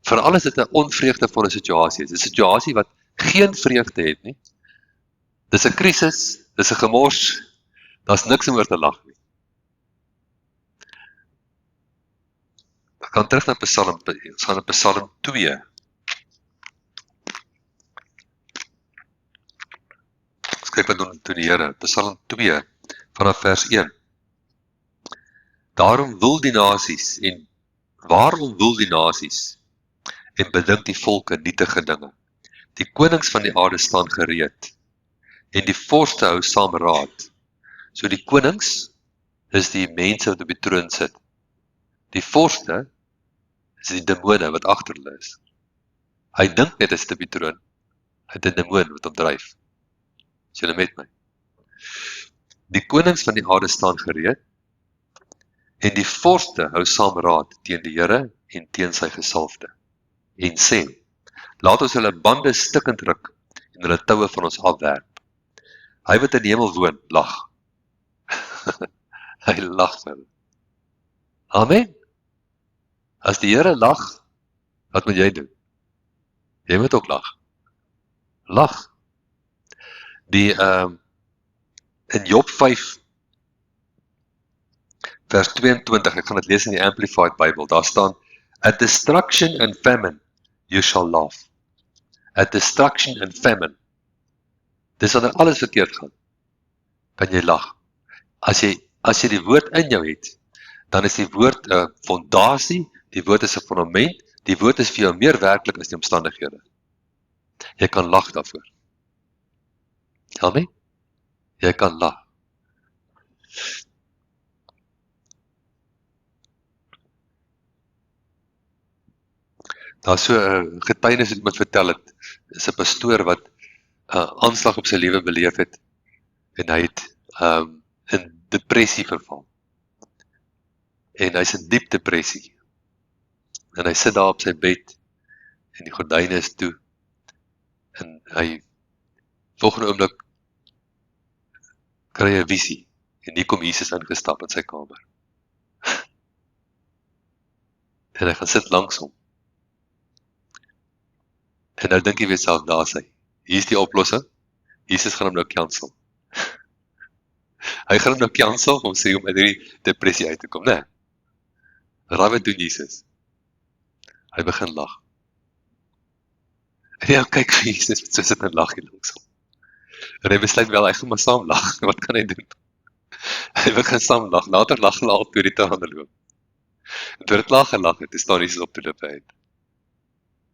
Veral is dit 'n onvreugdevolle situasie. Dit is 'n situasie wat geen vreugde het nie. Dis 'n krisis, dis 'n gemors, daar's niks om oor te lag nie. Ek gaan terug na Psalm, ons gaan na Psalm 2. Ons kyk wat doen die Here, Psalm 2, vanaf vers 1. Waarom wil die nasies en bedink die volke nietige dinge. Die konings van die aarde staan gereed, en die vorste hou saam raad. So die konings is die mense wat op die troon sit. Die vorste is die demone wat agter hulle is. Hy dink net is op die troon. Hy het 'n demoon wat hom dryf. Is julle met my? Die konings van die aarde staan gereed, en die vorste hou saam raad teen die Here en teen sy gesalfde, en sê, laat ons hulle bande stikkend ruk en hulle toue van ons afwerp. Hy wat in die hemel woon, lag. Hy lag vir hulle. Amen. As die Here lag, wat moet jy doen? Jy moet ook lag. Lag. In Job 5, vers 22, ek gaan dit lees in die Amplified Bible, daar staan, at destruction and famine, you shall laugh. At destruction and famine. Dis wanneer alles verkeerd gaan, kan jy lag. As jy die woord in jou het, dan is die woord 'n fondasie, die woord is 'n fundament, die woord is vir jou meer werklik as die omstandighede. Jy kan lag daarvoor. Amen? Jy kan lag. Daar so 'n getuienis wat iemand vertel het, is 'n pastoor wat 'n aanslag op sy lewe beleef het en hy het in depressie verval. En hy's in diep depressie. En hy sit daar op sy bed en die gordyne is toe en hy volgende oomblik kry hy 'n visie en hier kom Jesus ingestap in sy kamer. En hy gaan sit langs hom. En nou dink hy weer self, daar is hy. Hier is die oplossing. Jesus gaan hom nou cancel. Hy gaan hom nou cancel om sê om uit hierdie depressie uit te kom, né? Raai wat doen Jesus? Hy begin lag. En hy kyk vir Jesus, so sit en lag hier langs hom. En hy besluit wel, hy gaan maar saam lag. Wat kan hy doen? Hy begin saam lag. Later lag hulle al toe die tande loop. En toe dit lag en lag het, staan Jesus op die lippe uit.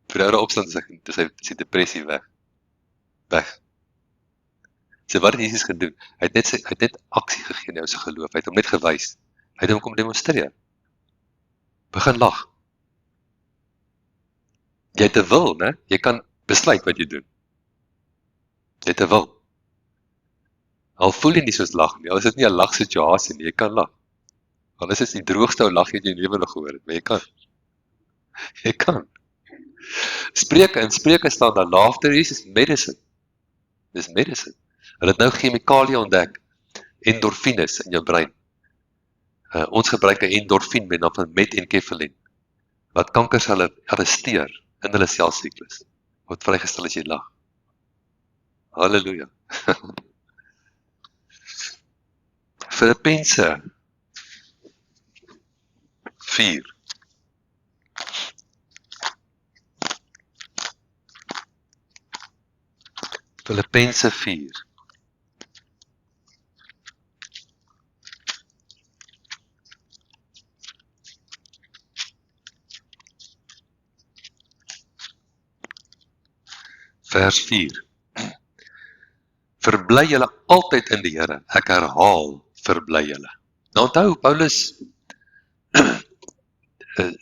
Vir die oude opstand is sy depressie weg. So wat het Jesus gedoen? Hy het net aksie gegee in sy geloof. Hy het hom net gewys. Hy het hom kom demonstreer. Begin lag. Jy het 'n wil, né? Jy kan besluit wat jy doen. Jy het 'n wil. Al voel jy nie soos lag nie, al is dit nie 'n lagsituasie nie, jy kan lag. Al is dit die droogste ou lag jy in jou lewe nog gehoor het, maar jy kan. Jy kan. Spreuke staan daar, laughter is medicine. Dis medicine. Hulle het nou chemikalie ontdek, endorfines in jou brein. Ons gebruik 'n endorfien met naam van metenkefalin, wat kankerselle arresteer in hulle selsiklus, word vrygestel as jy lag. Halleluja. Filippense 4. Filippense 4. Vers 4. Verbly julle altyd in die Here. Ek herhaal, verbly julle. Nou onthou, Paulus,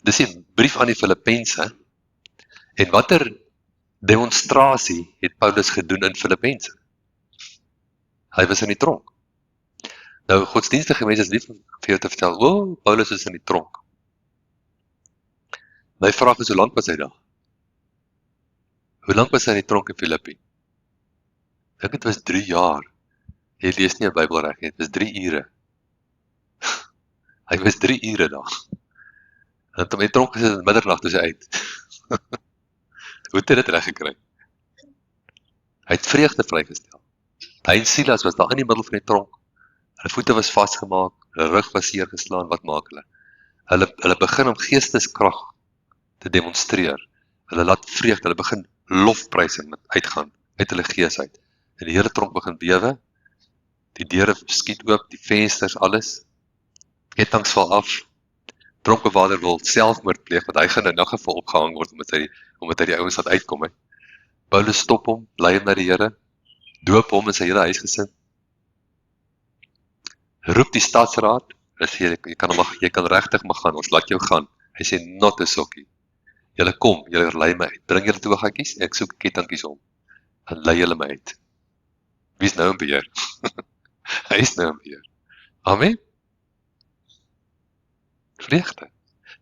dis 'n brief aan die Filippense, en watter demonstrasie het Paulus gedoen in Filippense? Hy was in die tronk. Nou, godsdienstige mense is lief vir jou te vertel, Paulus is in die tronk. My vraag is, hoe lank was hy daar? Hoe lank was hy in die tronk in Filippi? Ek dink dit was 3 jaar. Jy lees nie 'n Bybel reg nie, dit was 3 ure. Hy was 3 ure daar. En toe my tronk gesit in middernag toe sy uit. Hoe het hy dit reg gekry? Hy het vreugde vrygestel. Hy en Silas was daar in die middel van die tronk. Hulle voete was vasgemaak, hulle rug was seer geslaan, wat maak hulle? Hulle begin om geesteskrag te demonstreer. Hulle laat vreugde, hulle begin lofprysing uitgaan uit hulle gees uit. En die hele tronk begin bewe. Die deure skiet oop, die vensters, alles. Kettinge val af. Tronkbewaarder wil selfmoord pleeg, want hy gaan in elk geval opgehang word, omdat hy die ouens laat uitkom. He. Paulus stop hom, lei hom na die Here, doop hom in sy hele huisgesin, roep die stadsraad, en sê, jy kan regtig mag gaan, ons laat jou gaan. Hy sê, not a sokkie. Julle kom, julle lei my uit, bring julle toegaatjies, ek soek kettingkies om, en lei julle my uit. Wie is nou in beheer? Hy is nou in beheer. Amen? Vreugde.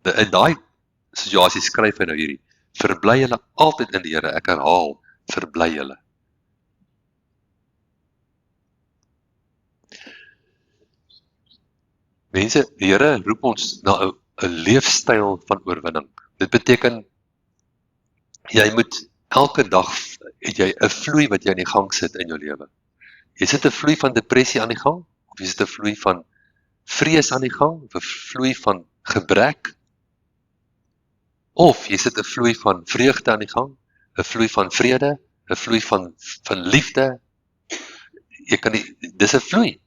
In daai situasie skryf hy nou hierdie, verbly julle altyd in die Here, ek herhaal, verbly julle. Mense, die Here roep ons na 'n leefstyl van oorwinning. Dit beteken, jy moet elke dag, het jy 'n vloei wat jy aan die gang sit in jou lewe. Jy sit 'n vloei van depressie aan die gang, of jy sit 'n vloei van vrees aan die gang, of 'n vloei van gebrek, of jy sit 'n vloei van vreugde aan die gang, 'n vloei van vrede, 'n vloei van liefde. Jy kan nie, dis 'n vloei.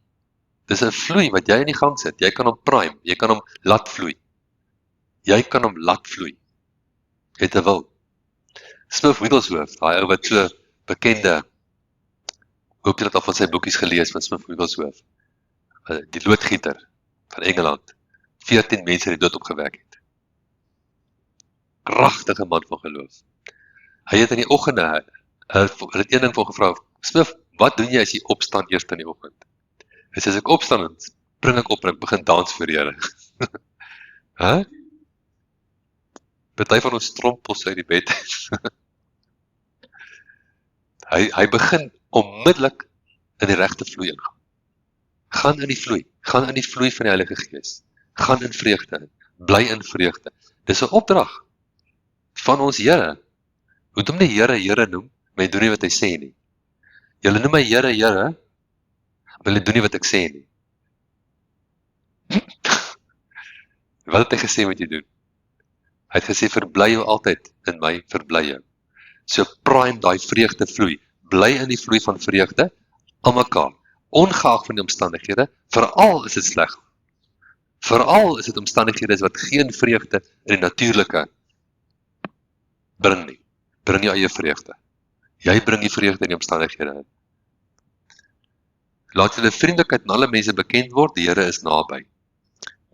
Dis 'n vloei wat jy in die gang sit. Jy kan hom prime, jy kan hom laat vloei. Jy kan hom laat vloei. Het 'n wil. Smith Wigglesworth, daai ou wat so bekende, hoop jy het al van sy boekies gelees van Smith Wigglesworth, die loodgieter van Engeland, 14 mense die dood opgewek het. Kragtige man van geloof. Hy het in die oggende, hulle het een ding vir gevra, Smith, wat doen jy as jy opstaan eers in die oggend? Hy sê, as ek opstaan, dan spring ek op en ek begin dans vir die Here. Huh? Party van ons strompels uit die bed. hy begin onmiddellik in die regte vloei ingaan. Gaan in die vloei van die Heilige Gees. Gaan in vreugde in, bly in vreugde. Dis 'n opdrag van ons Here. Moet hom nie Here, Here noem, maar jy doen nie wat hy sê nie. Julle noem my Here, Here, maar julle doen nie wat ek sê nie. Wat het hy gesê wat jy doen? Hy het gesê, verbly jou altyd in my, verbly jou. So prime daai vreugde vloei. Bly in die vloei van vreugde, aan mekaar. Ongeag van die omstandighede, veral is dit sleg. Veral is dit omstandighede wat geen vreugde in die natuurlike bring nie. Bring jou eie vreugde. Jy bring die vreugde in die omstandighede in. Laat julle vriendelikheid aan alle mense bekend word, die Here is naby.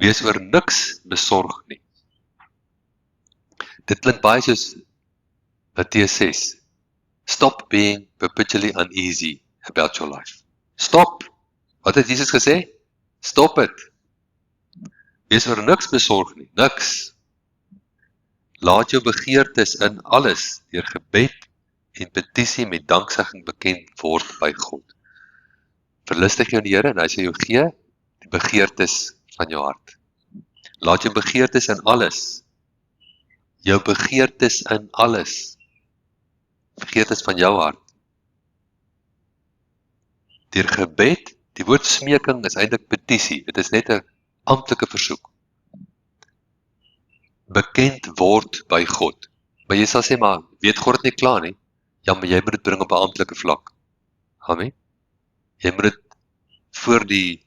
Wees oor niks besorg nie. Dit klink baie soos Matteus 6. Stop being perpetually uneasy about your life. Stop. Wat het Jesus gesê? Stop it. Wees oor niks besorg nie, niks. Laat jou begeertes in alles deur gebed en petisie met danksegging bekend word by God. Verlustig jou in die Here en hy sal jou gee die begeertes van jou hart. Laat jou begeertes in alles. Jou begeertes in alles. Begeertes van jou hart. Deur gebed, die woord smeking is eintlik petisie. Dit is net 'n amptelike versoek. Bekend word by God. Maar jy sal sê, maar weet God dit nie klaar nie? Ja, maar jy moet dit bring op 'n amptelike vlak. Amen. Jy moet dit voor die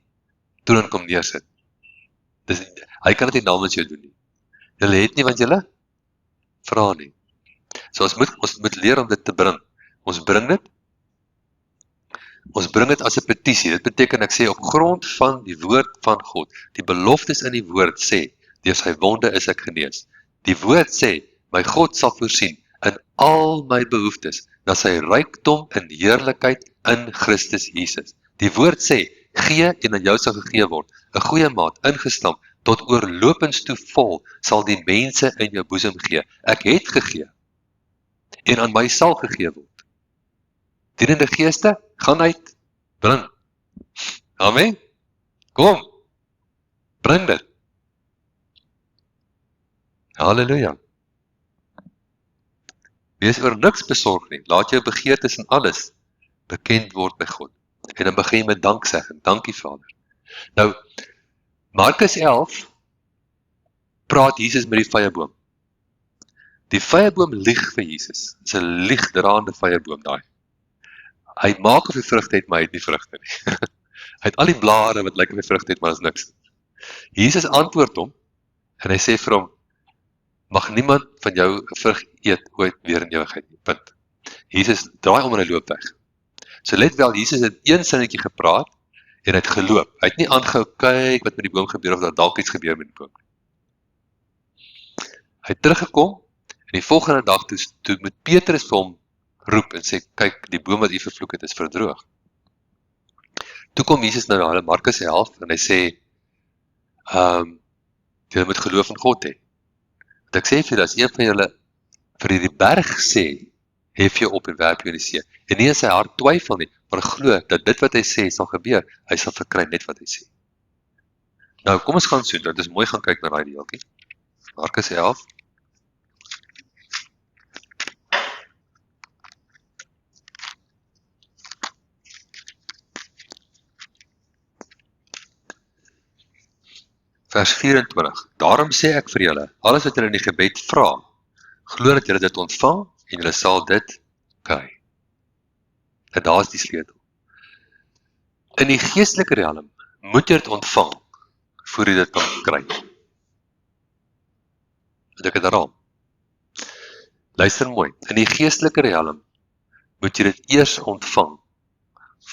troon kom neersit. Dis, hy kan dit nie namens jou doen nie. Julle het nie want julle vra nie. So ons moet leer om dit te bring. Ons bring dit as 'n petisie. Dit beteken ek sê op grond van die woord van God, die beloftes in die woord sê, deur sy wonde is ek genees. Die woord sê, my God sal voorsien in al my behoeftes, na sy rykdom in heerlikheid in Christus Jesus. Die woord sê, gee en aan jou sal gegee word, 'n goeie maat, ingestamp, tot oorlopends toe vol, sal die mense in jou boesem gee. Ek het gegee, en aan my sal gegee word. Dienende geeste, gaan uit, bring. Amen. Kom, bring dit. Halleluja. Wees oor niks besorg nie, laat jou begeertes in alles bekend word by God. En dan begin jy met danksegging, dankie Vader. Nou, Markus 11 praat Jesus met die vyeboom. Die vyeboom lieg vir Jesus. Dit is 'n liegdraande vyeboom daai. Hy maak of hy vrugte het, maar hy het nie vrugte nie. Hy het al die blare wat lyk of hy vrugte het, maar is niks. Jesus antwoord hom en hy sê vir hom, mag niemand van jou 'n vrug eet ooit weer in ewigheid nie. Punt. Jesus draai om en hy loop weg. So let wel, Jesus het een sinnetjie gepraat en hy het geloop. Hy het nie aangehou kyk wat met die boom gebeur of daar dalk iets gebeur met die boom. Hy het teruggekom en die volgende dag toe moet Petrus vir hom roep en sê, kyk, die boom wat u vervloek het is verdroog. Toe kom Jesus na hulle Markus 11 en hy sê, julle moet geloof in God hê. Want ek sê vir julle, as een van julle vir hierdie berg sê, hef jou op en werp jou in die see. En nie in sy hart twyfel nie, maar glo dat dit wat hy sê sal gebeur, hy sal verkry net wat hy sê. Nou, kom ons gaan so, dit is mooi gaan kyk na daai deeltjie. Markus 11. Vers 24. Daarom sê ek vir julle, alles wat julle in die gebed vra, glo dat julle dit ontvang en julle sal dit kry. En daar is die sleutel. In die geestelike realm moet jy dit ontvang voor jy dit kan kry. Het ek het herhaal. Luister mooi. In die geestelike realm moet jy dit eers ontvang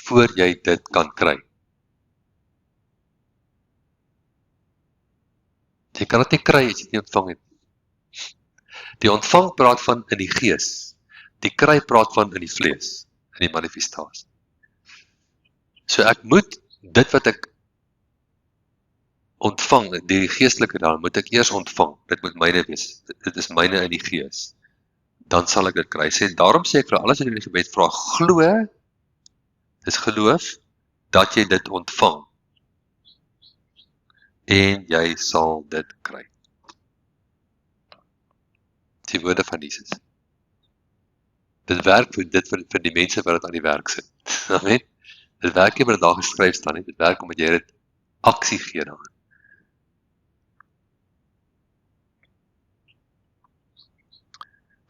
voor jy dit kan kry. Jy kan dit nie kry as jy dit nie ontvang het. Die ontvang praat van in die gees. Die kry praat van in die vlees, in die manifestasie. So ek moet dit wat ek ontvang, die geestelike dan, moet ek eers ontvang. Dit moet myne wees. Dit is myne in die gees. Dan sal ek dit kry. Daarom sê ek vir alles wat in die gebed vra, glo, dis geloof, dat jy dit ontvang. En jy sal dit kry. Die woorde van Jesus. Dit werk vir die mense wat dit aan die werk sit. Amen. Dit werk nie wat daar geskryf staan nie, dit werk omdat jy dit aksie gee daarin.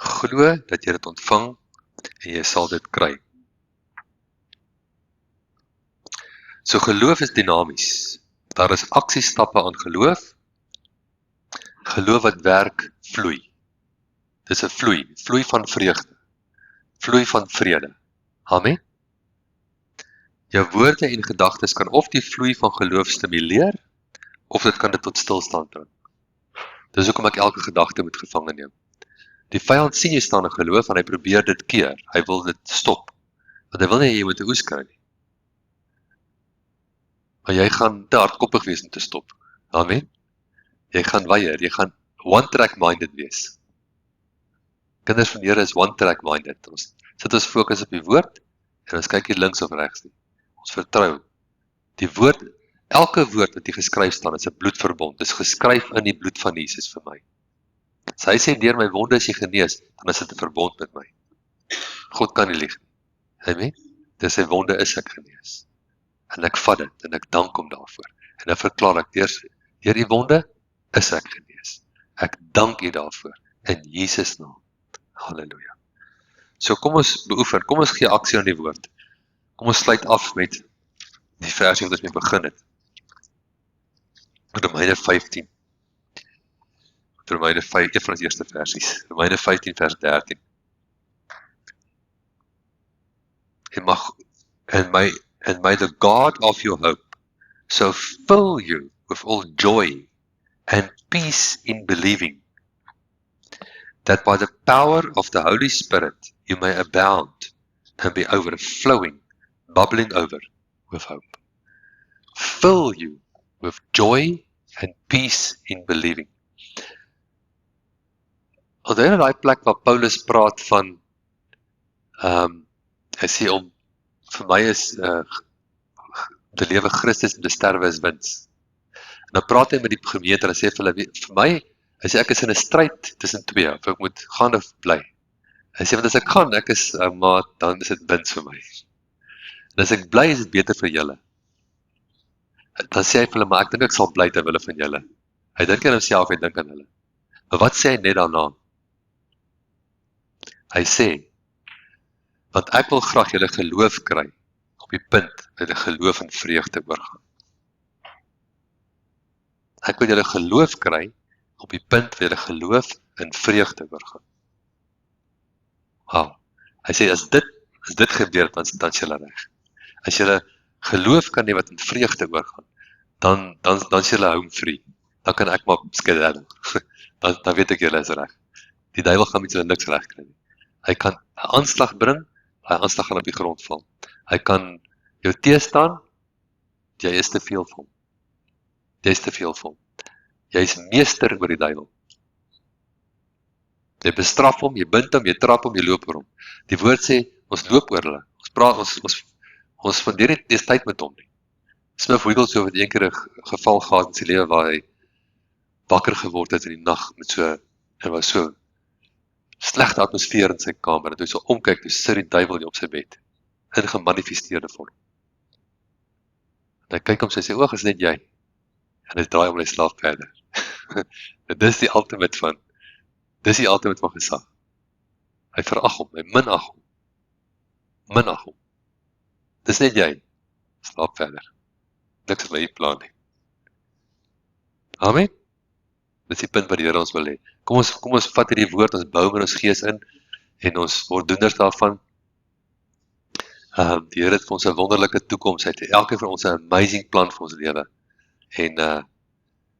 Glo dat jy dit ontvang en jy sal dit kry. So geloof is dinamies. Daar is aksiestappe aan geloof. Geloof wat werk vloei. Dis 'n vloei van vreugde, vloei van vrede. Amen. Jou woorde en gedagtes kan of die vloei van geloof stimuleer, of dit kan dit tot stilstand bring. Dis hoekom ek elke gedagte moet gevange neem. Die vyand sien jy staan in geloof en hy probeer dit keer. Hy wil dit stop. Want hy wil nie jy moet 'n oes kry nie. Maar jy gaan te hardkoppig wees om te stop. Amen. Jy gaan weier, jy gaan one-track minded wees. Kinders van die Here is one-track minded. Ons sit ons fokus op die woord en ons kyk nie links of regs nie. Ons vertrou. Die woord, elke woord wat hier geskryf staan, is 'n bloedverbond. Dit is geskryf in die bloed van Jesus vir my. As hy sê deur my wonde is jy genees, dan is dit 'n verbond met my. God kan nie lieg nie. Amen. Dis sy wonde is ek genees. En ek vat dit en ek dank hom daarvoor. En dan verklaar ek deur die wonde is ek genees. Ek dank U daarvoor in Jesus naam. Halleluja. So kom ons beoefen, kom ons gee aksie aan die woord. Kom ons sluit af met die versie wat ons mee begin het. Romeine 15. Romeine 5, een van die eerste versies. Romeine 15 vers 13. And may the God of your hope so fill you with all joy and peace in believing, that by the power of the Holy Spirit you may abound and be overflowing, bubbling over with hope. Fill you with joy and peace in believing. Onthou jy daai plek waar Paulus praat van, hy sê vir my is te lewe Christus en te sterwe is wins. En dan praat hy met die gemeente en hy sê vir hulle, vir my, hy sê ek is in 'n stryd tussen twee, of ek moet gaan of bly. Hy sê want as ek gaan, ek is maar dan is dit wins vir my. En as ek bly is dit beter vir julle. Dan sê hy vir hulle, maar ek dink ek sal bly ter wille van julle. Hy dink aan homself, hy dink aan hulle. Maar wat sê hy net daarna? Hy sê, want ek wil graag julle geloof kry, op die punt dat die geloof in vreugde oorgaan. Ek wil julle geloof kry, op die punt waar julle geloof in vreugde oorgaan. Wow. Hy sê, as dit gebeur, dan is julle reg. As julle geloof kan hê wat in vreugde oorgaan, dan is julle home free. Dan kan ek maar skedaddle. dan weet ek julle is reg. Die duiwel gaan met julle niks reg kry nie. Hy kan 'n aanslag bring, hy aanslag gaan op die grond val. Hy kan jou teestaan, jy is te veel vir hom. Jy is te veel vir hom. Jy is meester oor die duiwel. Jy bestraf hom, jy bind hom, jy trap hom, jy loop oor hom. Die woord sê, ons loop oor hulle. Ons praat, ons spandeer nie eens tyd met hom nie. Smith Wigglesworth het een keer 'n geval gehad in sy lewe waar hy wakker geword het in die nag met en was so slegte atmosfeer in sy kamer, en toe hy so omkyk, toe sit die duiwel nie op sy bed, in gemanifesteerde vorm. En hy kyk om sy sê, oog, is net jy. en hy draai om en hy slaap verder. Dis die ultimate van gesag. Hy verag hom, hy minag hom. Dis net jy, slaap verder. Niks wat jy plan nie. Amen. Dis die punt wat die Here ons wil hê. Kom ons vat hierdie woord, ons bou in ons gees in, en ons word doeners daarvan. Die Here het vir ons 'n wonderlike toekoms, hy het elkeen van ons 'n amazing plan vir ons lewe. En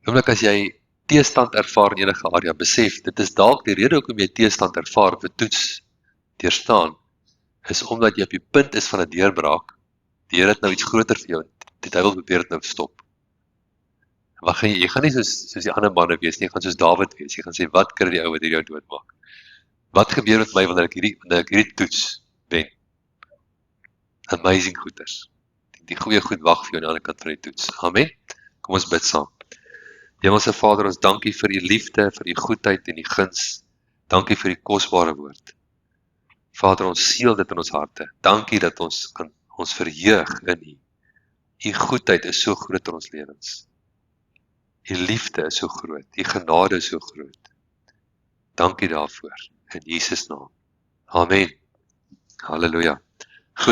oomblik as jy teestand ervaar in enige area, besef, dit is dalk die rede hoekom jy teestand ervaar of 'n toets deurstaan, is omdat jy op die punt is van 'n deurbraak. Die Here het nou iets groter vir jou, die duiwel probeer dit nou stop. Maar jy gaan nie soos die ander manne wees nie, jy gaan soos Dawid wees, jy gaan sê, wat kry die ou wat hierdie jou doodmaak? Wat gebeur met my wanneer ek hierdie toets wen? Amazing goeders. Die goeie goed wag vir jou aan die ander kant van die toets. Amen. Kom ons bid saam. Hemelse Vader, ons dankie vir u liefde, vir u goedheid en u guns. Dankie vir u kosbare woord. Vader, ons seël dit in ons harte. Dankie dat ons kan ons verheug in u. U goedheid is so groot in ons lewens. U liefde is so groot. U genade is so groot. Dankie daarvoor. In Jesus naam. Amen. Halleluja. Goed.